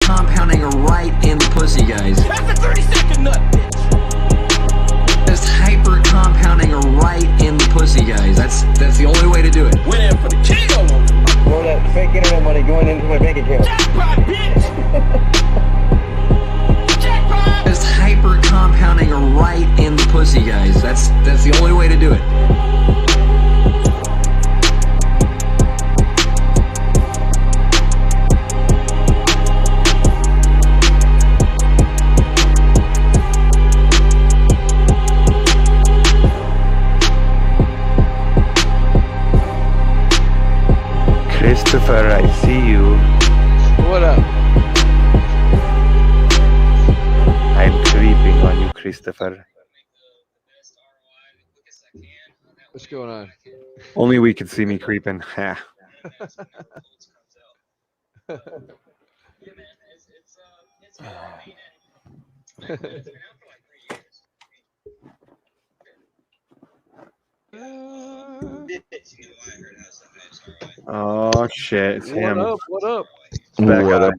compounding right in the pussy, guys. That's a 30-second nut, bitch. Just hyper compounding right in the pussy, guys. That's the only way to do it. Went in for the kill on it. All that fake internet money going into my bank account. Jackpot, bitch. Jackpot. Just hyper compounding right in the pussy, guys. That's the only way to do it. Christopher, I see you. What up? I'm creeping on you, Christopher. What's going on? Only we could see me creeping. Ha. Oh shit, it's him. What up? What up? That What guy. up?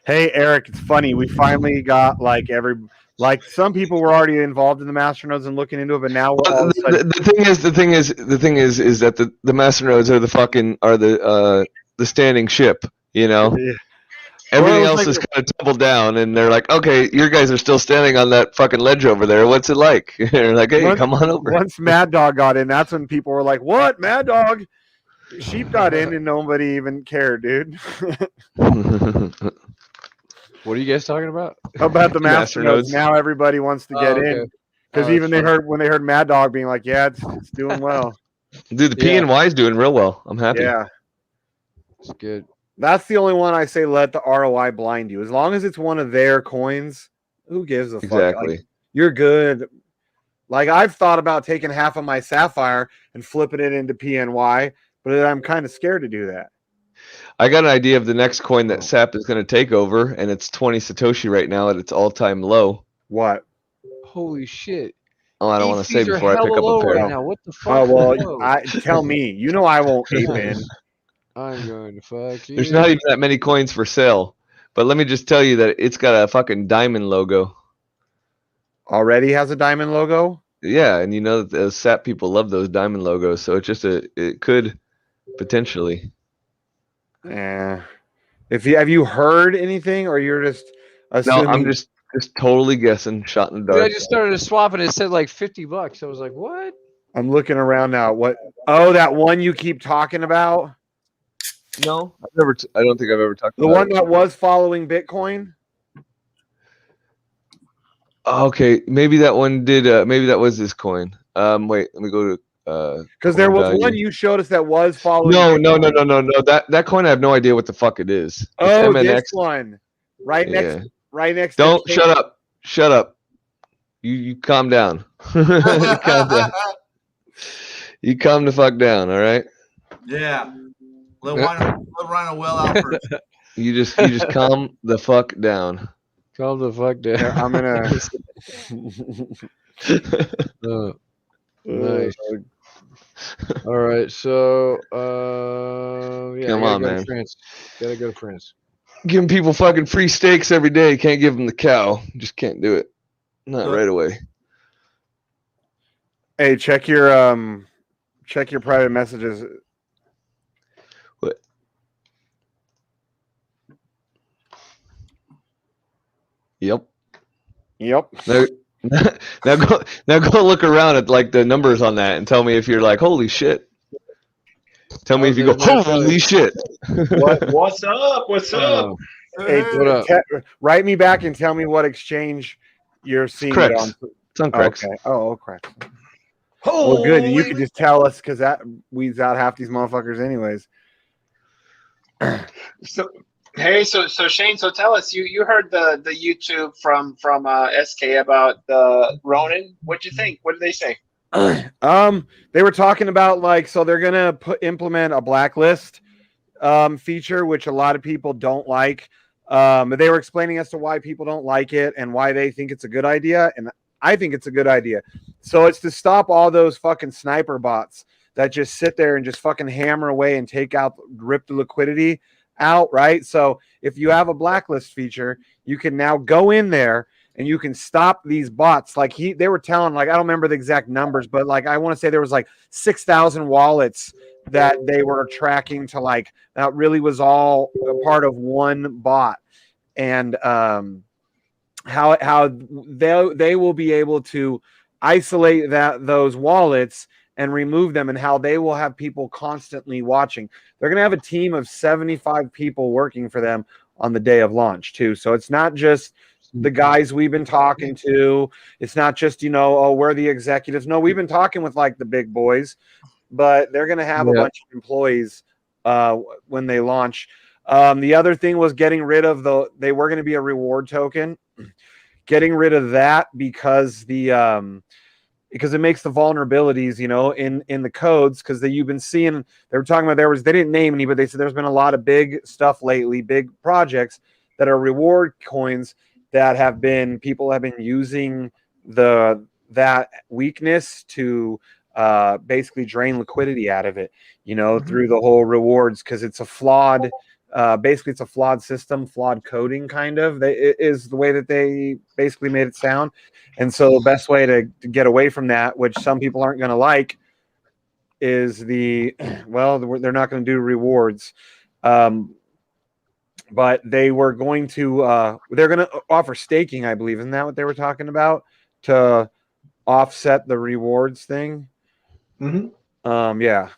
Hey Eric, it's funny. We finally got like some people were already involved in the masternodes and looking into it, but now we're all of a sudden, The thing is that the masternodes are the standing ship. You know, yeah. everything Well, else like- is kind of tumbled down, and they're like, okay, you guys are still standing on that fucking ledge over there. What's it like? They're like, hey, come on over. Once Mad Dog got in, that's when people were like, "What, Mad Dog?" Sheep got in and nobody even cared, dude. What are you guys talking about? About the masternodes. Masternodes. Now everybody wants to get okay. in because Oh, even that's when they heard Mad Dog being like, "Yeah, it's doing well." Dude, the Yeah. PNY is doing real well. I'm happy. Yeah, It's good. that's the only one I say let the ROI blind you. As long as it's one of their coins, who gives a fuck? Exactly. Like, you're good. Like I've thought about taking half of my Sapphire and flipping it into PNY, but I'm kind of scared to do that. I got an idea of the next coin that SAP is going to take over, and it's 20 Satoshi right now at its all-time low. What? Holy shit. Oh, I don't want to say Fees are before I pick hella up low a pair. right now. What the fuck? Oh well, Whoa. tell me. You know I won't ape in. I'm going to fuck you. There's not even that many coins for sale. But let me just tell you that it's got a fucking diamond logo. Already has a diamond logo. Yeah, and you know that the SAP people love those diamond logos, so it's just it could potentially. Yeah. Have you heard anything, or you're just No, assuming? I'm just totally guessing, shot in the Dude, I dark. just started to swap and it said like $50. I was like, what? I'm looking around now. What? Oh, that one you keep talking about. No, I don't think I've ever talked The about one it. that was following Bitcoin. Okay, maybe that one did. Maybe that was this coin. Wait, let me go to. Because there coin was value. one you showed us that was following. No. Bitcoin. That coin, I have no idea what the fuck it is. It's Oh, MNX. this one. Right Yeah. next. Right next. Don't to shut up. Shut up. You calm down. Calm down. You calm the fuck down. All right. Yeah. Let Rhino well out first. You just calm the fuck down. Calm the fuck down. Here, I'm gonna. Nice. All right, so yeah, Come I gotta on, go to man. France. Gotta go to France. Giving people fucking free steaks every day. Can't give them the cow. Just can't do it. Not right away. Hey, check your private messages. What? Yep. Yep. Now go look around at like the numbers on that and tell me if you're like, holy shit. Tell me if you go, holy shit. What's up? What's up? Hey, What up? write me back and tell me what exchange you're seeing it Correct. on. It's on Oh, Crex. okay. Oh, correct. Well, good. You could just tell us because that weeds out half these motherfuckers, anyways. So Shane, so tell us, you heard the YouTube from SK about the Ronin. What'd you think? What did they say? They were talking about like, so they're gonna implement a blacklist feature, which a lot of people don't like. They were explaining as to why people don't like it and why they think it's a good idea, and I think it's a good idea. So it's to stop all those fucking sniper bots that just sit there and just fucking hammer away and rip the liquidity out, right? So if you have a blacklist feature, you can now go in there and you can stop these bots. Like they were telling, like, I don't remember the exact numbers, but like I want to say there was like 6,000 wallets that they were tracking to, like, that really was all a part of one bot. And how they will be able to isolate those wallets and remove them, and how they will have people constantly watching. They're going to have a team of 75 people working for them on the day of launch too. So it's not just the guys we've been talking to. It's not just, oh, we're the executives. No, we've been talking with like the big boys, but they're going to have a bunch of employees when they launch. The other thing was getting rid of they were going to be a reward token, getting rid of that because because it makes the vulnerabilities, in the codes, because you've been seeing, they were talking about, they didn't name any, but they said there's been a lot of big stuff lately, big projects that are reward coins that people have been using that weakness to basically drain liquidity out of it, through the whole rewards, because it's a flawed, basically it's a flawed system, flawed coding, kind of. It is the way that they basically made it sound. And so the best way to get away from that, which some people aren't going to like, is they're not going to do rewards. But they were going to, they're going to offer staking, I believe. Isn't that what they were talking about? To offset the rewards thing. Mm-hmm. Yeah.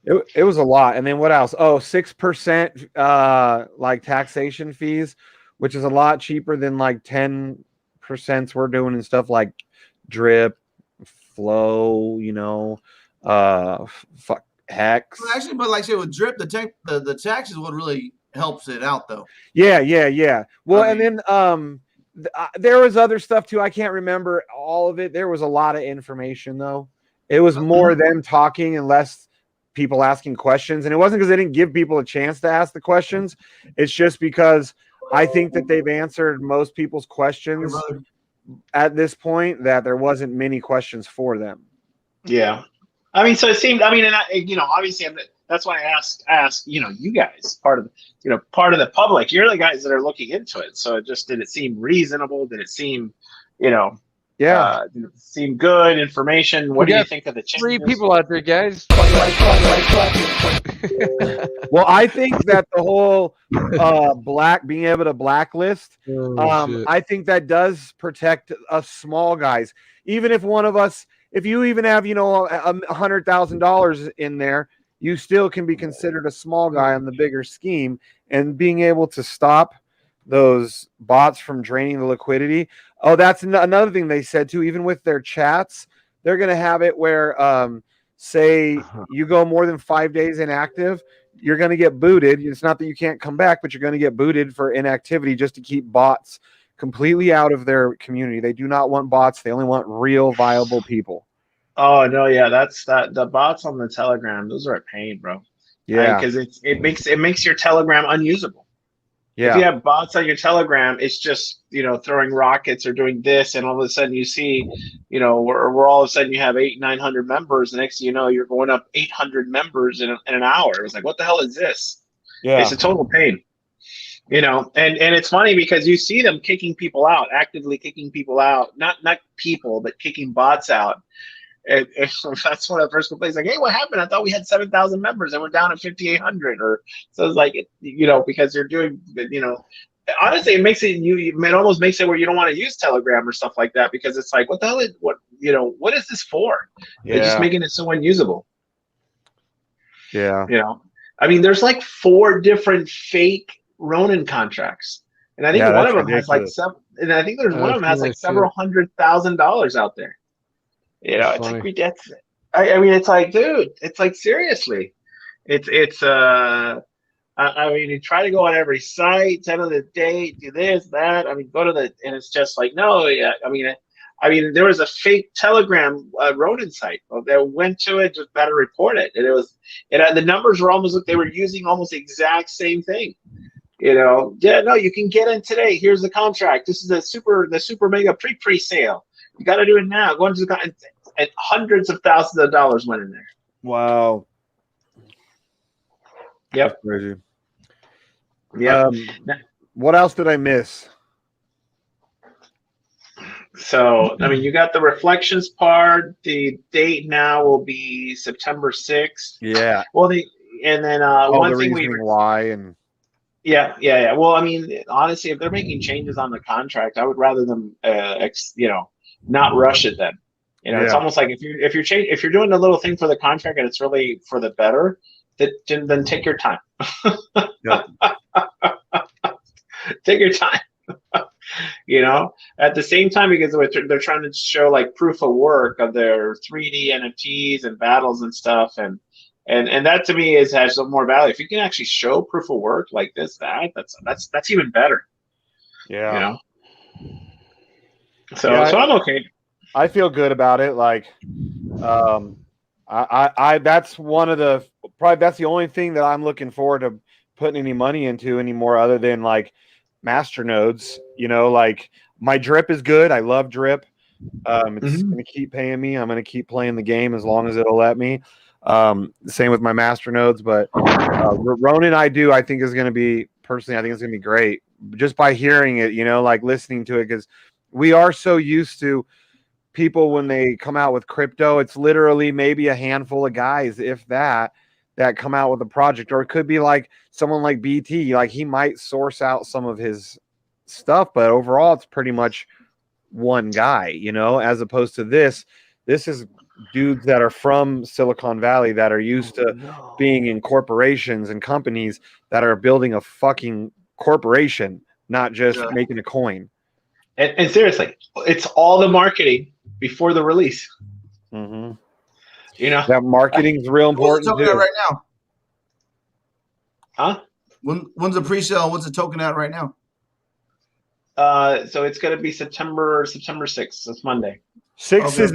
It was a lot. And then what else? Oh, 6% like taxation fees, which is a lot cheaper than like 10% we're doing and stuff like drip, flow, HEX. Well, actually, but like I said, with drip, the taxes what really helps it out though. Yeah. Well, and then there was other stuff too. I can't remember all of it. There was a lot of information though. It was more them talking and less people asking questions. And it wasn't because they didn't give people a chance to ask the questions. It's just because I think that they've answered most people's questions at this point, that there wasn't many questions for them. Yeah. I mean, so it seemed, and obviously that's why I asked, you guys, part of the public, you're the guys that are looking into it. So did it seem reasonable? Did it seem, did it seem good information? What do you think of the changes? 3 people out there, guys. Well, I think that the whole being able to blacklist, I think that does protect us small guys. Even if one of us, if you even have, $100,000 in there, you still can be considered a small guy on the bigger scheme. And being able to stop those bots from draining the liquidity. Oh, that's another thing they said too. Even with their chats, they're going to have it where, say you go more than 5 days inactive, you're going to get booted. It's not that you can't come back, but you're going to get booted for inactivity, just to keep bots completely out of their community. They do not want bots. They only want real viable people. Oh no, yeah, the bots on the Telegram, those are a pain, bro. Yeah, because it makes your Telegram unusable. Yeah. If you have bots on your Telegram, it's just, throwing rockets or doing this, and all of a sudden you see, we're all of a sudden you have 800-900 members. The next thing you know, you're going up 800 members in an hour. It's like, what the hell is this? Yeah. It's a total pain. And it's funny because you see them kicking people out, actively kicking people out, not people, but kicking bots out. And that's one of the first complaints. Like, hey, what happened? I thought we had 7,000 members and we're down at 5,800. Or so it's like, because you're doing, honestly, it almost makes it where you don't want to use Telegram or stuff like that, because it's like, what the hell what is this for? Yeah. They're just making it so unusable. Yeah. There's like 4 different fake Ronin contracts, and I think one of them has like one of them has like several $100,000 out there. It's like that's. It's like, dude, it's like, seriously, you try to go on every site, tell the date, do this, that. Go to and it's just like, no, yeah. There was a fake Telegram Ronin site that went to it, just better report it, and the numbers were almost like they were using almost the exact same thing. No, you can get in today. Here's the contract. This is the super mega pre-sale. You got to do it now. Go into the and hundreds of thousands of dollars went in there. Wow. Yep. Crazy. Yeah. What else did I miss? So, I mean, you got the reflections part. The date now will be September 6th. Yeah. Well, and then All one the thing reasoning why and yeah. Well, I mean, honestly, if they're making changes on the contract, I would rather them, not rush it. Then, it's Yeah. almost like if you're doing a little thing for the contract and it's really for the better, then take your time. Yep. Take your time. At the same time, because they're trying to show like proof of work of their 3D NFTs and battles and stuff, and that to me has some more value. If you can actually show proof of work like that's even better. Yeah. So Yeah, I'm okay. I feel good about it. Like, I that's one of the that's the only thing that I'm looking forward to putting any money into anymore, other than like master nodes. Like my drip is good. I love drip. It's going to keep paying me. I'm going to keep playing the game as long as it'll let me. Same with my master nodes, but Ronin, I think is going to be personally. I think it's going to be great just by hearing it. Like listening to it, because we are so used to people when they come out with crypto. It's literally maybe a handful of guys, if that come out with a project, or it could be like someone like BT. Like he might source out some of his stuff, but overall, it's pretty much one guy, as opposed to this is dudes that are from Silicon Valley that are used to being in corporations and companies that are building a fucking corporation, not just making a coin. And seriously, it's all the marketing before the release. Mm-hmm. That marketing is real important. What's the token at right now? Huh? When's the pre-sale? What's the token at right now? So it's going to be September 6th. It's Monday. 6 is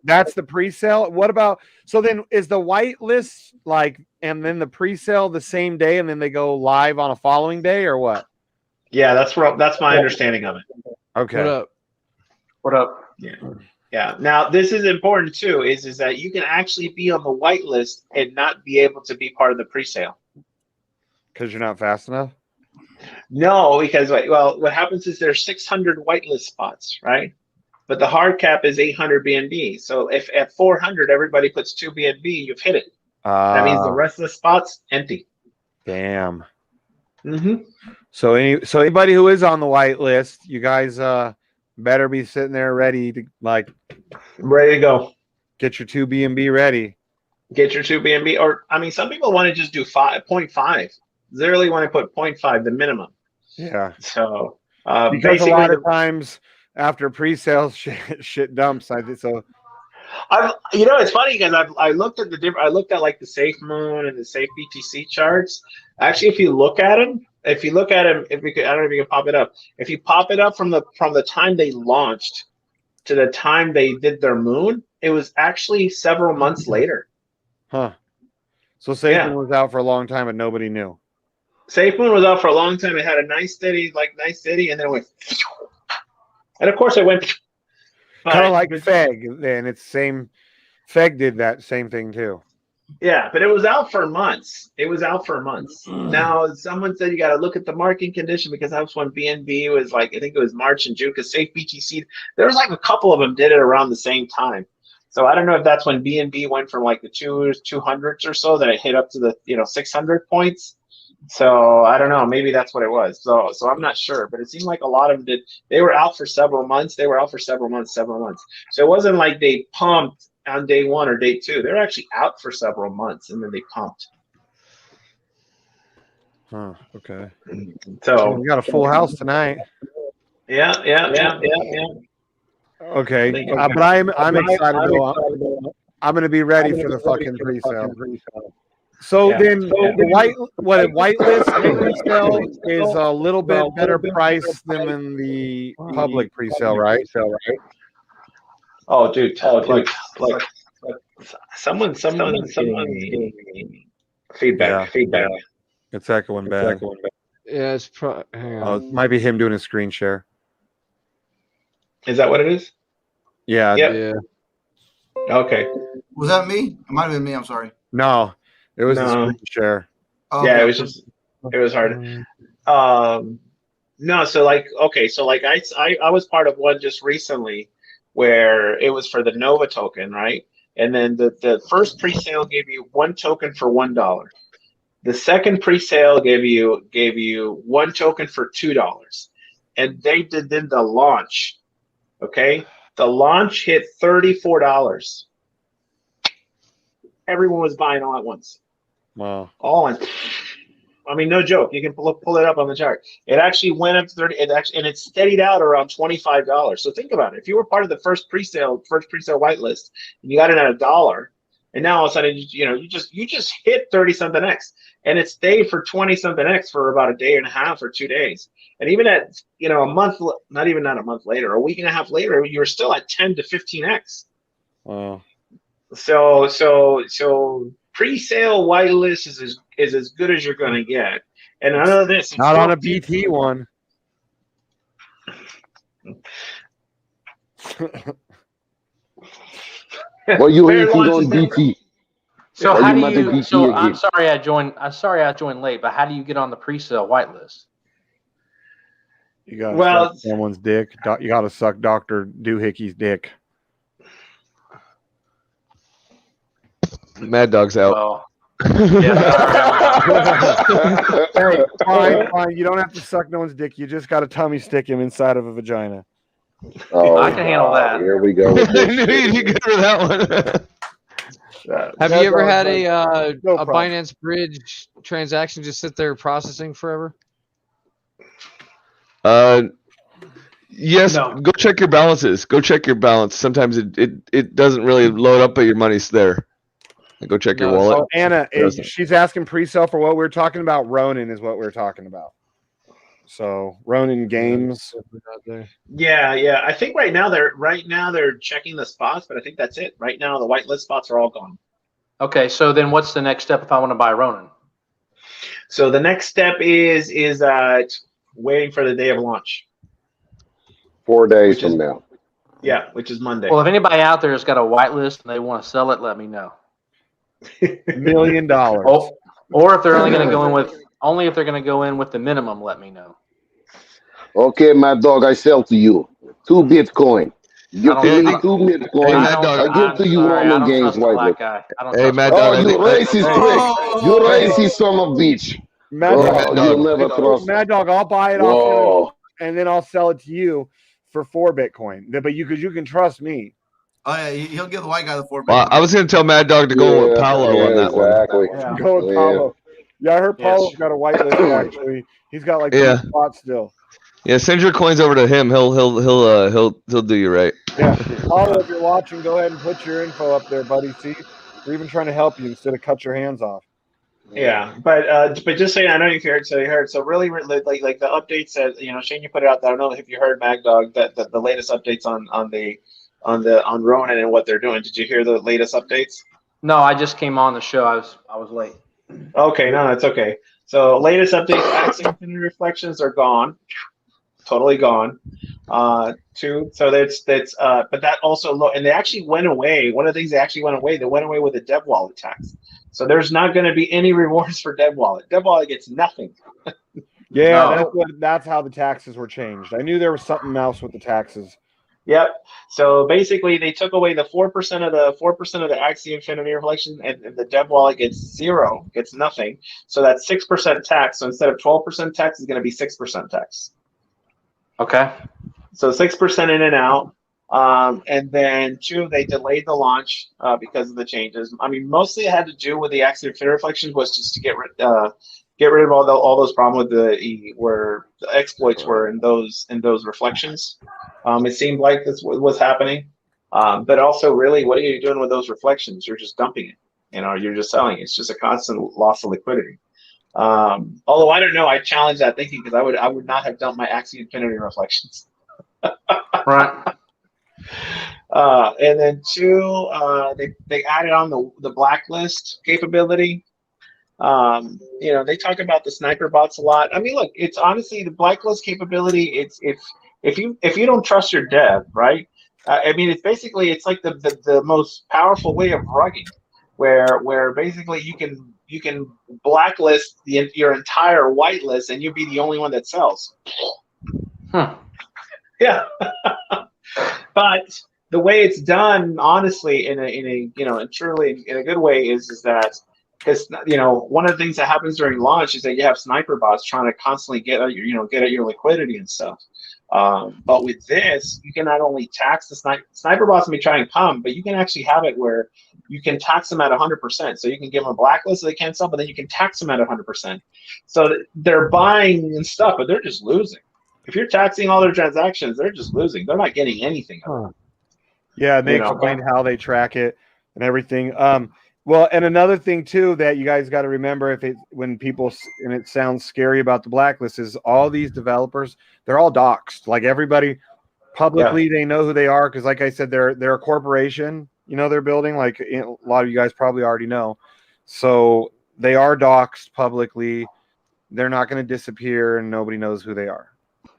that's the pre-sale. What about, so then is the white list like, and then the pre-sale the same day and then they go live on a following day, or what? Yeah, that's my understanding of it. Okay. What up? Yeah. Now this is important too, is that you can actually be on the white list and not be able to be part of the pre-sale. Because you're not fast enough? No, because what happens is there's 600 whitelist spots, right? But the hard cap is 800 BNB. So if at 400 everybody puts 2 BNB, you've hit it. That means the rest of the spots empty. Damn. Mm-hmm. So anybody who is on the white list, you guys better be sitting there ready to go. Get your 2 BNB ready. Get your 2 BNB, or I mean, some people want to just do 0.5. They really want to put 0.5, the minimum. Yeah. So because a lot of times after pre-sales shit dumps. It's funny because I looked at like the Safe Moon and the Safe BTC charts. Actually, if you look at them, I don't know if you can pop it up. If you pop it up from the time they launched to the time they did their moon, it was actually several months later. Huh. So Safe Moon was out for a long time and nobody knew. Safe Moon was out for a long time. It had a nice steady, and then it went. And of course, it went. Kind of like Feg. Then it's same. Feg did that same thing too. Yeah, but it was out for months. Now, someone said you got to look at the market condition, because that was when BNB was I think it was March and June, because Safe BTC, there was a couple of them did it around the same time. So I don't know if that's when BNB went from the 200s or so, that it hit up to the 600 points. So I don't know, maybe that's what it was. So I'm not sure, but it seemed like a lot of them did. They were out for several months. So it wasn't like they pumped on day 1 or day 2. They're actually out for several months and then they pumped. Huh. Okay. So we got a full house tonight. Yeah. Okay. But I'm excited though. I'm going to be ready for the fucking pre-sale. So then the whitelist pre-sale is a little bit better price than in the public pre-sale, right? Oh, dude, like someone's feedback. It's echoing bad. Yeah, it's hang on. It might be him doing a screen share. Is that what it is? Yeah. Yep. Yeah. Okay. Was that me? It might have been me. I'm sorry. No, it was a screen share. Oh, Yeah, okay. it was just. It was hard. No, so like okay, so like I was part of one just recently where it was for the Nova token, right? And then the first pre-sale gave you one token for $1. The second pre-sale gave you one token for $2. And they did then the launch. Okay? The launch hit $34. Everyone was buying all at once. Wow. All in. I mean, no joke. You can pull it up on the chart. It actually went up to 30. And it steadied out around $25. So think about it. If you were part of the first pre-sale whitelist, and you got it at $1, and now all of a sudden you just hit 30 something X, and it stayed for 20 something X for about a day and a half or 2 days. And even at a month, not a month later, a week and a half later, you were still at 10 to 15 X. Wow. So pre-sale whitelist is as good as you're gonna get. And none of this. It's Not on a still- BT one. What you Fair hating launch on is- BT? So Or how you do mother you? BT So I'm again? sorry I joined late, but how do you get on the pre-sale whitelist? You gotta Well- suck someone's dick. You gotta suck Dr. Doohickeys dick. Mad Dog's out. Well, yeah, sorry, Hey, fine. You don't have to suck no one's dick. You just gotta tummy stick him inside of a vagina. Oh, I can handle that. Here we go. With I this knew you'd be shit. good with that one. Have Mad you ever Dog's had like, no a problem. Binance Bridge transaction just sit there processing forever? Yes. No. Go check your balances. Go check your balance. Sometimes it doesn't really load up, but your money's there. Go check your No, wallet. Oh, Anna, Doesn't. she's asking pre-sale for what we're talking about. Ronin is what we're talking about. So Ronin Games. Yeah. I think right now they're checking the spots, but I think that's it. Right now the whitelist spots are all gone. Okay, so then what's the next step if I want to buy Ronin? So the next step is waiting for the day of launch. 4 days Which is- from now. Yeah, which is Monday. Well, if anybody out there has got a whitelist and they want to sell it, let me know. $1 million. Or if they're only going to go in if they're going to go in with the minimum, let me know. Okay, my dog, I sell to you 2 Bitcoin. Give I to don't- me I- 2 Bitcoin. Mad Dog, I give to you sorry, I Roman don't Games trust the black whitelist. guy. I don't Hey, trust Mad the Oh, Dog, you I think- racist prick! You racist son of a bitch! Mad Oh, Dog, Dog. you'll never trust. Mad Dog, I'll buy it off Whoa. you, and then I'll sell it to you for 4 Bitcoin. But you can trust me. Oh yeah, he'll give the white guy the 4 Well, I was gonna tell Mad Dog to go with Paolo on that one. exactly. Yeah. Go with Yeah. Paulo. Yeah, I heard Yes. Paulo's got a whitelist actually. He's got like 2 Yeah. spots still. Yeah, send your coins over to him. He'll do you right. Yeah. Paulo, if you're watching, go ahead and put your info up there, buddy. See, we're even trying to help you instead of cut your hands off. Yeah, but just saying, I know you heard. So really, like the updates that Shane, you put it out there. I don't know if you heard Mag Dog that the latest updates on Ronin and what they're doing. Did you hear the latest updates? No, I just came on the show. I was late. Okay, no, that's okay. So latest updates, Axie Infinity Reflections are gone, totally gone. So that's but that also and they actually went away. One of the things they actually went away. They went away with the dev wallet tax. So there's not going to be any rewards for dev wallet. Dev wallet gets nothing. Yeah, No. that's how the taxes were changed. I knew there was something else with the taxes. Yep. So basically, they took away the 4% of the Axie Infinity Reflection, and the dev wallet gets 0, gets nothing. So that's 6% tax. So instead of 12% tax, it's going to be 6% tax. Okay. So 6% in and out. And then 2, they delayed the launch because of the changes. I mean, mostly it had to do with the Axie Infinity Reflections was just to get rid of all those problems with where the exploits were in those reflections. It seemed like this was happening, but also really, what are you doing with those reflections? You're just dumping it. You're just selling it. It's just a constant loss of liquidity. Although I don't know, I challenge that thinking because I would not have dumped my Axie Infinity Reflections. Right. And then 2, they added on the blacklist capability. They talk about the sniper bots a lot. I mean, look, it's honestly the blacklist capability. It's if you don't trust your dev, right? I mean, it's like the most powerful way of rugging, where basically you can blacklist your entire whitelist, and you'll be the only one that sells. Huh. Yeah. But the way it's done, honestly, in a truly in a good way, is that because one of the things that happens during launch is that you have sniper bots trying to constantly get at your liquidity and stuff. But with this, you can not only tax the sniper bots may try and come, but you can actually have it where you can tax them at 100%. So you can give them a blacklist so they can't sell, but then you can tax them at 100%. So they're buying and stuff, but they're just losing. If you're taxing all their transactions, they're just losing. They're not getting anything. Yeah, and they explain how they track it and everything. Well, and another thing too that you guys got to remember, when people, and it sounds scary about the blacklist, is all these developers, they're all doxxed. Like everybody publicly, they know who they are because, like I said, they're a corporation. They're building, like a lot of you guys probably already know. So they are doxxed publicly. They're not going to disappear, and nobody knows who they are.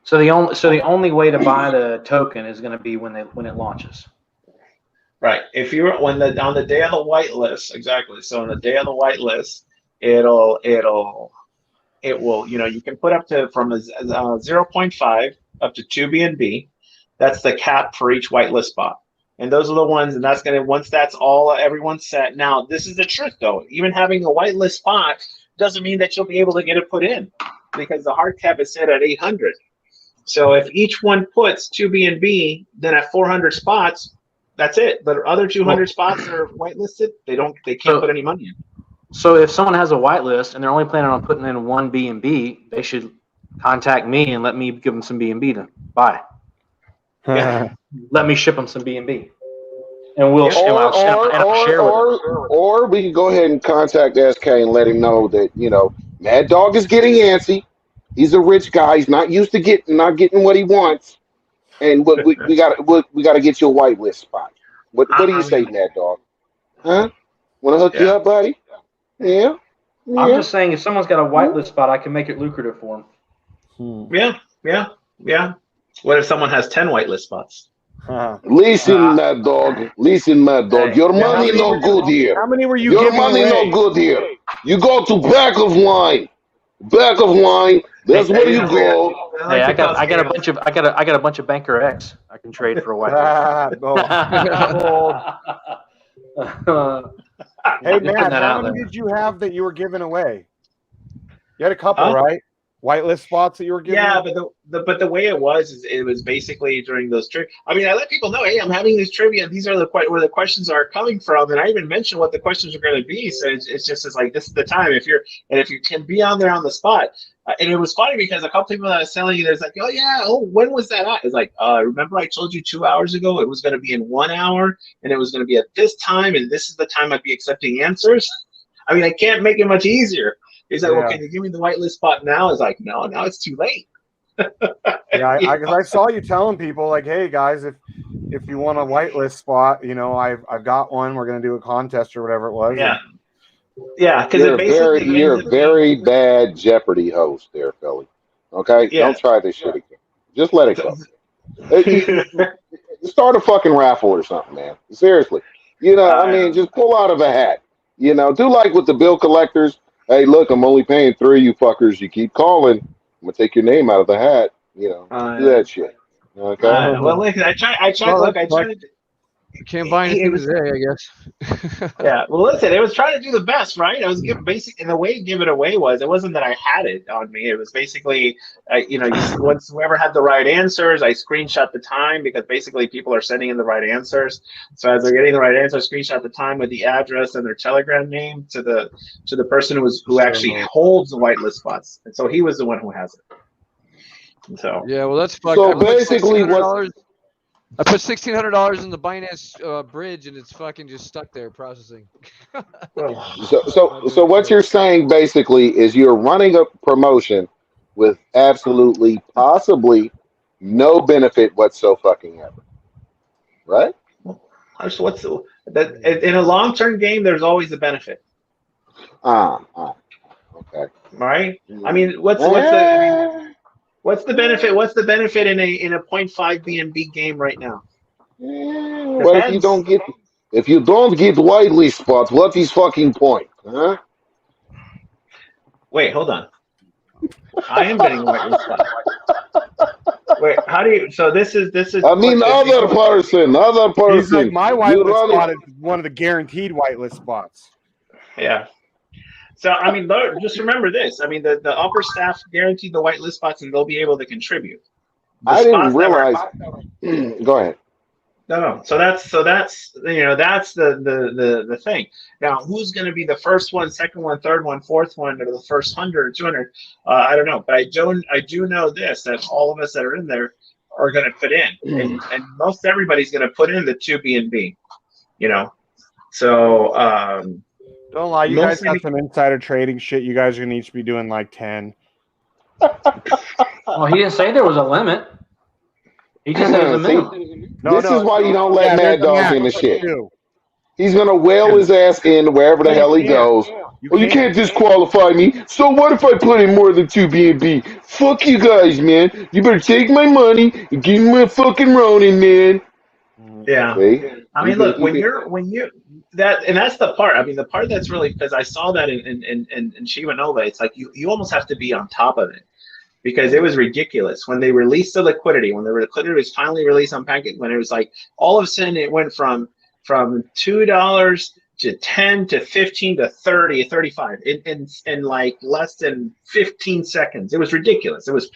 So the only way to buy the token is going to be when it launches. Right. If you're on the day of the whitelist, exactly. So on the day of the whitelist, it will you can put up to from a 0.5 up to 2 BNB. That's the cap for each whitelist spot. And those are the ones, and that's gonna once that's all everyone's set. Now this is the trick though. Even having a whitelist spot doesn't mean that you'll be able to get it put in because the hard cap is set at 800. So if each one puts 2 BNB, then at 400 spots, that's it. The other 200 spots are whitelisted. They can't put any money in. So if someone has a whitelist and they're only planning on putting in 1 BNB, they should contact me and let me give them some BNB to buy. Yeah. Let me ship them some BNB. And we'll I'll share with them. Or we can go ahead and contact SK and let him know that, Mad Dog is getting antsy. He's a rich guy. He's not used to not getting what he wants, and we got to get you a whitelist spot. What do you say, Mad Dog? Huh? Want to hook you up, buddy? Yeah. I'm just saying, if someone's got a whitelist spot, I can make it lucrative for them. Yeah. What if someone has 10 whitelist spots? Listen, Mad Dog. Listen, Mad Dog. Your money no good here. How many were you Your giving money away? no good here. You go to back of line. Back of line. That's where you go. Hey, I got a bunch of Banker X I can trade for a whitelist. Hey, Matt, how many did you have that you were giving away? You had a couple, right? Whitelist spots that you were giving away? But the way it was basically during those trivia. I mean, I let people know, hey, I'm having this trivia, and these are where the questions are coming from, and I even mentioned what the questions are going to be. So it's just like, this is the time if you can be on there on the spot. And it was funny because a couple people that I was telling you, there's like, when was that at? It's like, remember I told you 2 hours ago it was going to be in 1 hour, and it was going to be at this time, and this is the time I'd be accepting answers. I mean, I can't make it much easier. He's like, well, can you give me the whitelist spot now? It's like, no, now it's too late. Because I saw you telling people like, hey guys, if you want a whitelist spot, I've got one. We're gonna do a contest or whatever it was. Yeah, because you're a very bad Jeopardy host there, Philly. Okay, don't try this shit again. Just let it go. Start a fucking raffle or something, man. Seriously, just pull out of a hat. Do like with the bill collectors. Hey, look, I'm only paying 3 of you fuckers. You keep calling, I'm gonna take your name out of the hat. Do that shit. Okay. Well, look, I tried to. You can't buy anything today, I guess. Yeah. Well, listen, it was trying to do the best, right? I was giving and the way to give it away was, it wasn't that I had it on me. It was basically, once whoever had the right answers, I screenshot the time because basically people are sending in the right answers. So as they're getting the right answer, screenshot the time with the address and their Telegram name to the person who actually holds the whitelist spots, and so he was the one who has it. So yeah, well, that's fucked. So basically, I put $1,600 in the Binance bridge, and it's fucking just stuck there processing. So what you're saying basically is you're running a promotion with absolutely, possibly no benefit whatsoever, right? In a long-term game, there's always a benefit. Okay. Right? I mean, what's the benefit? What's the benefit in a 0.5 BNB game right now? Well, if you don't get whitelist spots, what's his fucking point? Huh? Wait, hold on. I am getting a whitelist spot. Wait, how do you? So this is. I mean, the other person. He's like, my You whitelist run spot it. is one of the guaranteed whitelist spots. Yeah. So I mean, just remember this. I mean, the upper staff guaranteed the whitelist spots, and they'll be able to contribute. The I didn't spots that were- realize. Go ahead. No. So that's the thing. Now, who's going to be the first one, second one, third one, fourth one, or the first 100 or 200? I don't know, but I do know this, that all of us that are in there are going to put in, and most everybody's going to put in the 2 B&B. You know, so Don't lie, you guys got some insider trading shit. You guys are gonna each be doing like 10. Well, he didn't say there was a limit. He just said it was a minimum. This is why you don't let Mad Dog in the shit. Too. He's gonna whale his ass in wherever the hell he goes. You can't disqualify me. So what if I put in more than 2 B&B? Fuck you guys, man. You better take my money and give me my fucking Ronin, man. Yeah. See? I mean, look, that's the part. I mean, the part that's really, because I saw that in Shiba Nova, it's like you almost have to be on top of it, because it was ridiculous when they released the liquidity. When the liquidity was finally released on Pancake, when it was like all of a sudden it went from $2 to 10 to 15 to 30 to 35 in like less than 15 seconds. It was ridiculous. It was.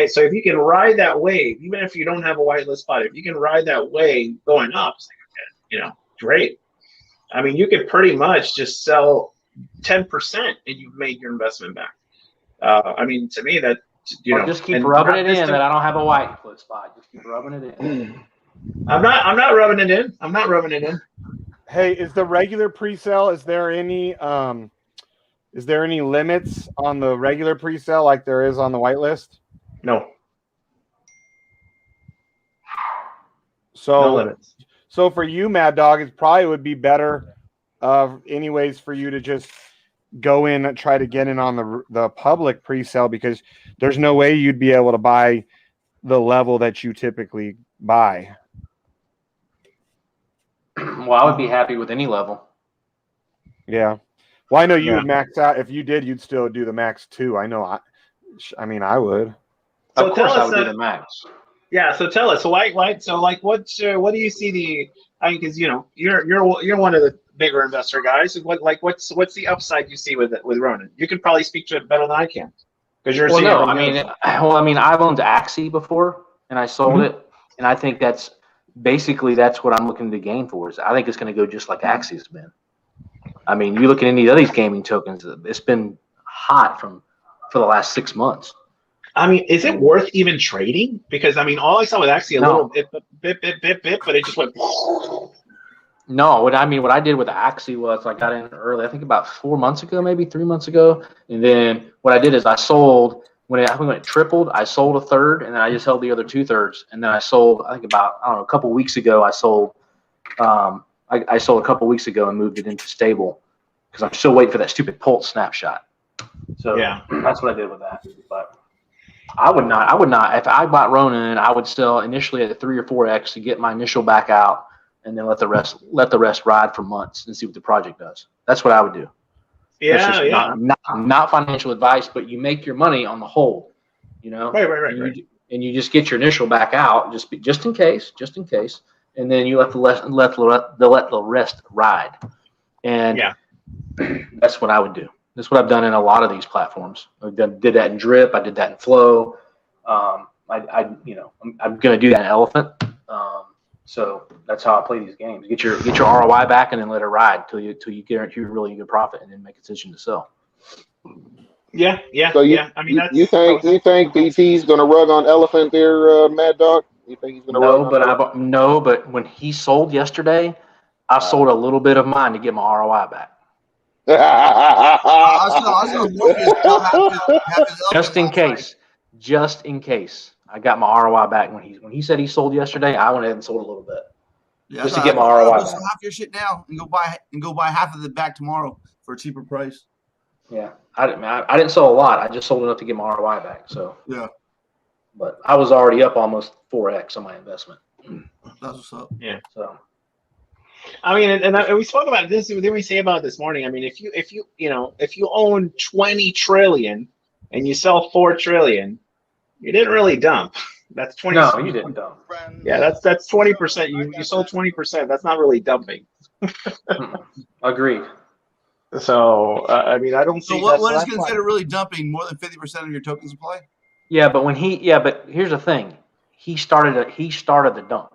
So if you can ride that wave, even if you don't have a whitelist spot, if you can ride that wave going up, it's like, you know, great. I mean, you could pretty much just sell 10% and you've made your investment back. I mean, to me, that, you know, just keep rubbing it in that I don't have a whitelist spot. Just keep rubbing it in. I'm not rubbing it in. I'm not rubbing it in. Hey, is the regular pre-sale? Is there any limits on the regular pre-sale like there is on the whitelist? No. So, no limits. So for you, Mad Dog, it probably would be better, anyways, for you to just go in and try to get in on the public pre-sale, because there's no way you'd be able to buy the level that you typically buy. Well, I would be happy with any level. Yeah. Well, I know you would max out. If you did, you'd still do the max too. I know. I mean, I would. So of course, I would do the max. Yeah. So tell us. So why? So like, what do you see the? I mean, because you know, you're one of the bigger investor guys. What's the upside you see with Ronin? You could probably speak to it better than I can, because you're. Well, no. I mean, I've owned Axie before, and I sold it, and I think that's what I'm looking to gain for. I think it's going to go just like Axie's been. I mean, you look at any of these gaming tokens, it's been hot for the last 6 months. I mean, is it worth even trading? Because I mean, all I saw with Axie little bit, but it just went. No, what I did with Axie was I got in early. I think about 4 months ago, maybe 3 months ago, and then what I did is I sold when it tripled. I sold a third, and then I just held the other 2/3, and then I sold. I think about a couple weeks ago. I sold. I sold a couple weeks ago and moved it into stable because I'm still waiting for that stupid Pulse snapshot. So yeah, that's what I did with that. But I would not. If I bought Ronin, I would sell initially at 3 or 4x to get my initial back out, and then let the rest ride for months and see what the project does. That's what I would do. Yeah. Not financial advice, but you make your money on the hold. You know. Right. And you just get your initial back out, just in case, and then you let the rest ride. And that's what I would do. That's what I've done in a lot of these platforms. Did that in Drip. I did that in Flow. I'm going to do that in Elephant. So that's how I play these games. Get your ROI back and then let it ride till you guarantee really good profit, and then make a decision to sell. Yeah. So I mean, you think BT's going to rug on Elephant there, Mad Dog? You think he's going to rug on No, but when he sold yesterday, I sold a little bit of mine to get my ROI back. Just in case. I got my ROI back when he said he sold yesterday. I went ahead and sold a little bit just to get my ROI back. Sell half your shit now and go buy half of it back tomorrow for a cheaper price. Yeah, I didn't sell a lot. I just sold enough to get my ROI back. So yeah, but I was already up almost 4x on my investment. That's what's up. Yeah. So I mean, and we spoke about this. Didn't we say about it this morning? I mean, if you own 20 trillion and you sell 4 trillion, you didn't really dump. That's 20. No, you didn't dump. Yeah, that's 20%. You sold 20%. That's not really dumping. Agreed. So I mean, I don't see. So what is that's considered really dumping? More than 50% of your token supply? Yeah, but but here's the thing. He started the dump.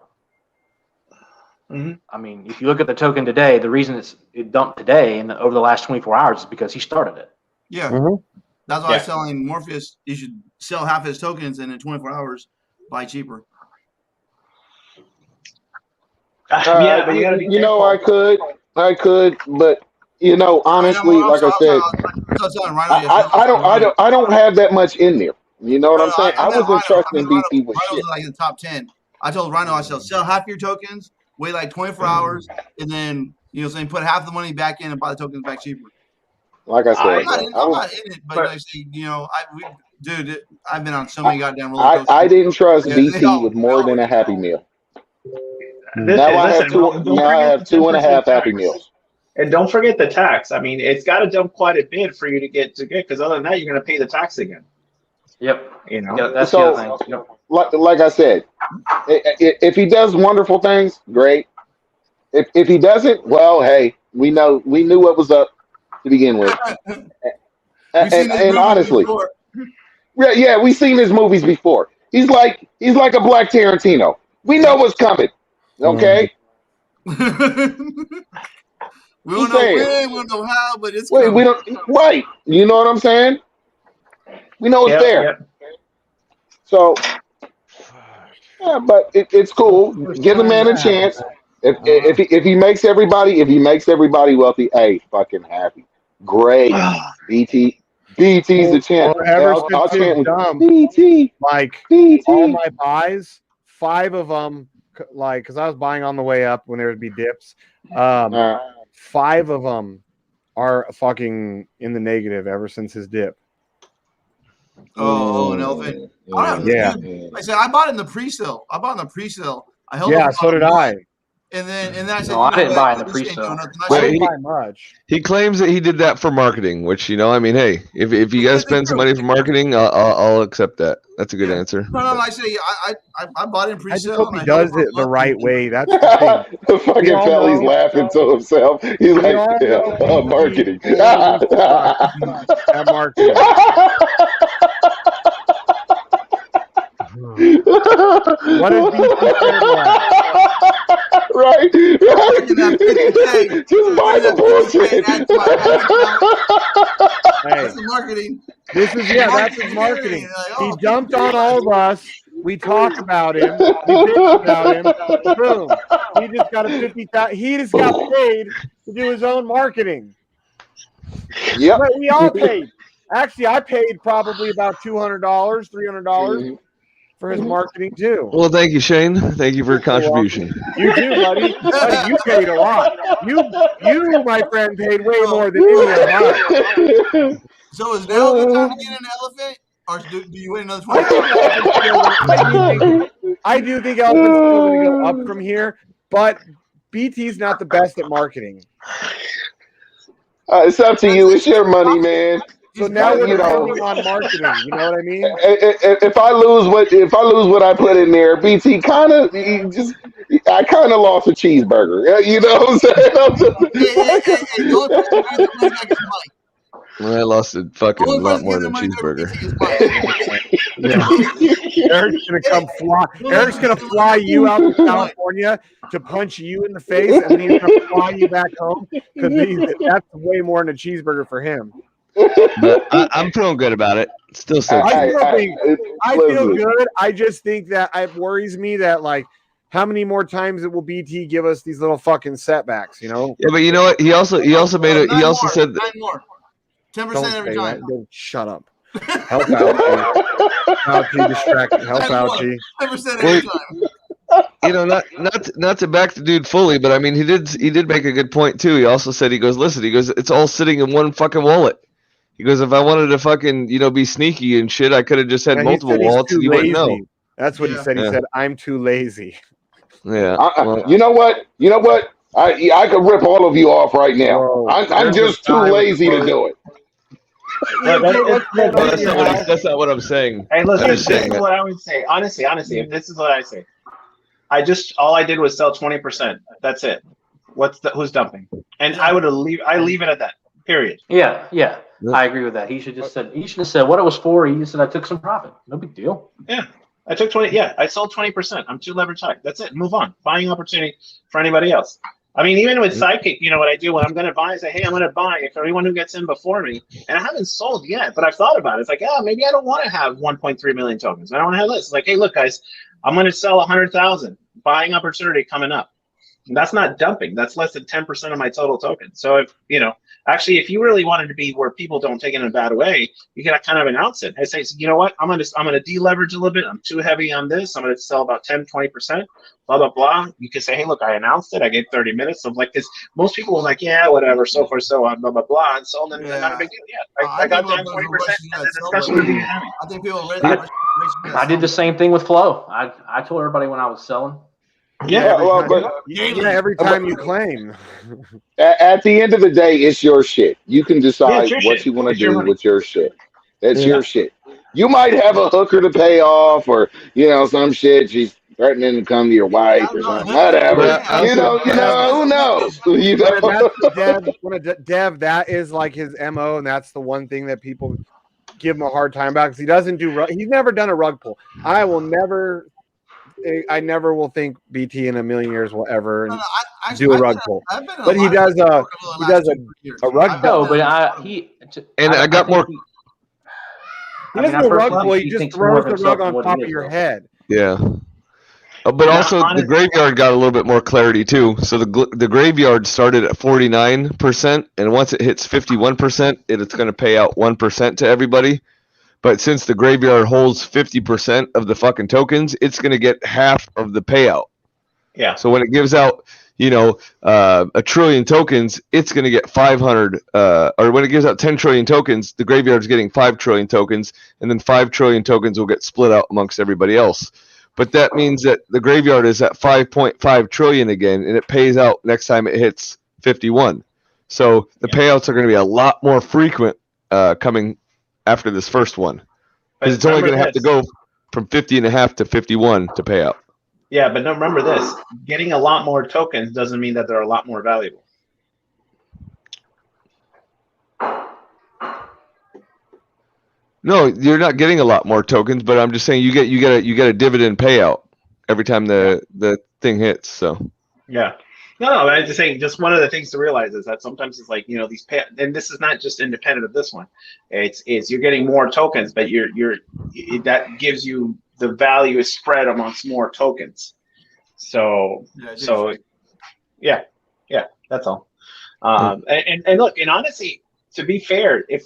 Mm-hmm. I mean, if you look at the token today, the reason it dumped today and over the last 24 hours is because he started it. Yeah. Mm-hmm. That's why I'm selling Morpheus. You should sell half his tokens and in 24 hours buy cheaper. Yeah, but you gotta be I could, but honestly, like I said, I don't have that much in there. You know what I'm saying? I wasn't trusting BT with shit. Rhino's like in the top 10. I told Rhino I sell half your tokens, wait like 24 hours, and then put half the money back in and buy the tokens back cheaper. Like I said, I'm not in it, but like, dude, I've been on so many goddamn roller coasters. I didn't trust BT with more than a Happy Meal. Now I have 2.5 Happy Meals. And don't forget the tax. I mean, it's got to dump quite a bit for you to get because other than that, you're going to pay the tax again. Yep. Yeah, that's the other thing. Yep. Like I said, if he does wonderful things, great. If he doesn't, well, hey, we knew what was up to begin with. and honestly, yeah, we've seen his movies before. He's like a Black Tarantino. We know what's coming. Okay. We don't know when, we don't know how, but it's coming. We don't. Right. You know what I'm saying? We know it's there. Yep. So, yeah, but it's cool. Give the man a chance. If he makes everybody wealthy, hey, fucking happy, great. BT's the champ. I'll chant with BT. Like BT. all my buys, 5 of them, like because I was buying on the way up when there would be dips. 5 of them are fucking in the negative ever since his dip. Oh, an elephant. Yeah. I said I bought it in the pre-sale. I held Yeah, so did I. And then I said, no, I didn't buy in the pre-sale. I didn't buy much. He claims that he did that for marketing, which I mean, hey, if you guys spend some money for marketing, I'll accept that. That's a good answer. No, I say I bought it in I just pre-sale. hope he does it the right way. That's the thing. The fucking Pelly's laughing to himself. He's like, marketing. That marketing. What is Right. Just buy the bullshit. That's the marketing. That's his marketing. He dumped on all of us. We talk about him. We bitch about him. Boom. He just got a 50,000. He just got paid to do his own marketing. Yep. But we all paid. Actually, I paid probably about $200, $300 for his marketing too. Well, thank you, Shane. Thank you for your contribution. You too, buddy. Buddy, you paid a lot. You, my friend, paid way more than any of us. So is now the time to get an elephant, or do you wait another 20? I do think elephant's still going to go up from here, but BT's not the best at marketing. It's up to you. It's your money, man. So now we're depending on marketing. You know what I mean? If I lose what I put in there, BT I kind of lost a cheeseburger. You know what I'm saying? I lost a fucking lot more than a cheeseburger. Eric's gonna fly you out to California to punch you in the face, and then he's gonna fly you back home because that's way more than a cheeseburger for him. But I'm feeling good about it. Still so cheap. I feel good. I just think that it worries me that like how many more times will BT give us these little fucking setbacks? You know? Yeah, but you know what? He also said 9 more. 10% every time. Shut up. Help Fauci. Fauci distracted. Help Fauci. 10% every time. Not to back the dude fully, but I mean he did make a good point too. He also said he goes, it's all sitting in one fucking wallet. He goes, if I wanted to fucking be sneaky and shit, I could have just had multiple wallets and you wouldn't know. That's what he said. He said, I'm too lazy. Yeah. You know what? I could rip all of you off right now. Whoa, I'm there's just a too guy with lazy to a- do it. Well, No, that's not what I'm saying. Hey, I'm listen, just this saying is that. what I would say. Honestly, if this is what I say, all I did was sell 20%. That's it. Who's dumping? And I leave it at that. Period. Yeah, I agree with that. He should have said what it was for. He just said I took some profit. No big deal. Yeah. I took 20. Yeah, I sold 20%. I'm too leveraged high. That's it. Move on. Buying opportunity for anybody else. I mean, even with Sidekick, you know what I do when I'm going to buy? I say, hey, I'm going to buy if anyone who gets in before me. And I haven't sold yet, but I've thought about it. It's like, maybe I don't want to have 1.3 million tokens. I don't want to have this. It's like, hey, look, guys, I'm going to sell 100,000. Buying opportunity coming up. And that's not dumping. That's less than 10% of my total tokens. So if if you really wanted to be where people don't take it in a bad way, you can kind of announce it. I say, you know what? I'm gonna deleverage a little bit. I'm too heavy on this. I'm gonna sell about 10, 20%. Blah blah blah. You can say, hey, look, I announced it. I gave 30 minutes. I'm like, because most people are like, yeah, whatever, so forth, so on, blah blah blah, and so then not a big deal. Yeah, I got down 20%, and the discussion would be happening. I think people I did the same thing with Flow. I told everybody when I was selling. Yeah, every time you claim. At the end of the day, it's your shit. You can decide your what shit. you want to It's your do money. with your shit. That's your shit. You might have a hooker to pay off, or some shit. She's threatening to come to your wife or something. Whatever. But Who knows? Dev, that is like his MO, and that's the one thing that people give him a hard time about because he doesn't do. He's never done a rug pull. I never will think BT in a million years will ever do a rug pull. But he does a rug pull. No, but he got more. He doesn't do a rug pull. He just throws the rug on top of your head. Yeah. But also the graveyard got a little bit more clarity too. So the graveyard started at 49%, and once it hits 51%, it's going to pay out 1% to everybody. But since the graveyard holds 50% of the fucking tokens, it's going to get half of the payout. Yeah. So when it gives out, a trillion tokens, it's going to get 500. Or when it gives out 10 trillion tokens, the graveyard's getting 5 trillion tokens, and then 5 trillion tokens will get split out amongst everybody else. But that means that the graveyard is at 5.5 trillion again, and it pays out next time it hits 51. So the payouts are going to be a lot more frequent coming after this first one, because it's only going to have to go from 50.5 to 51 to pay out. Yeah, but no, remember this: getting a lot more tokens doesn't mean that they're a lot more valuable. No, you're not getting a lot more tokens, but I'm just saying you get a dividend payout every time the thing hits. So yeah. No, I'm just saying. Just one of the things to realize is that sometimes it's like these and this is not just independent of this one. It's you're getting more tokens, but that gives you the value is spread amongst more tokens. So that's all. And look, and honestly, to be fair, if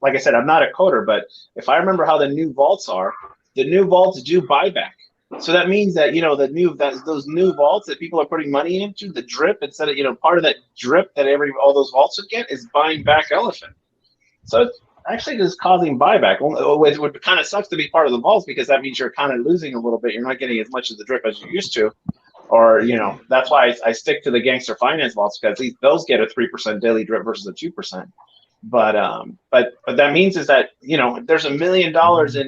like I said, I'm not a coder, but if I remember how the new vaults are, the new vaults do buyback. So that means that those new vaults that people are putting money into, the drip, instead of part of that drip that all those vaults would get is buying back Elephant. So it's actually just causing buyback. It kind of sucks to be part of the vaults because that means you're kind of losing a little bit. You're not getting as much of the drip as you used to, or that's why I stick to the gangster finance vaults, because those get a 3% daily drip versus a 2%. But that means is that there's $1 million